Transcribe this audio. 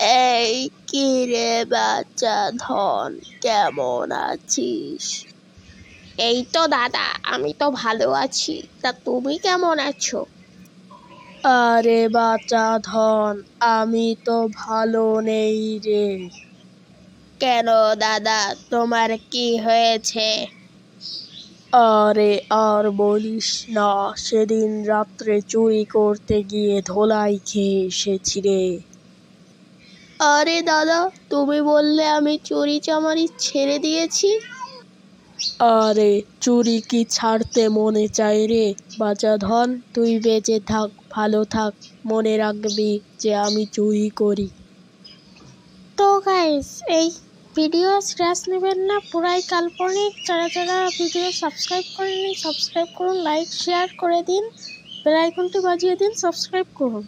এই কি রে বাচ্চা ধন, কেমন আছিস? এই তো দাদা, আমি তো ভালো আছি। তা তুমি কেমন আছো? আরে বাচ্চা ধন, আমি তো ভালো নেই রে। কেন দাদা, তোমার কি হয়েছে? আরে আর বলিস না, সেদিন রাত্রে চুরি করতে গিয়ে ধোলাই খেয়ে এসেছি রে। আরে দাদা, তুমি বললে আমি চুরি চামারি ছেড়ে দিয়েছি। আরে চুরি কি ছাড়তে মনে চায় রে বাচ্চা ধন? তুই বেঁচে থাক, ভালো থাক, মনে রাখবি যে আমি চুরি করি। তো গাইস, এই ভিডিও স্ক্র্যাচ নেবেন না, পুরাই কাল্পনিক। যারা যারা ভিডিও সাবস্ক্রাইব করেননি সাবস্ক্রাইব করুন, লাইক শেয়ার করে দিন, বেল আইকনটি বাজিয়ে দিন, সাবস্ক্রাইব করুন।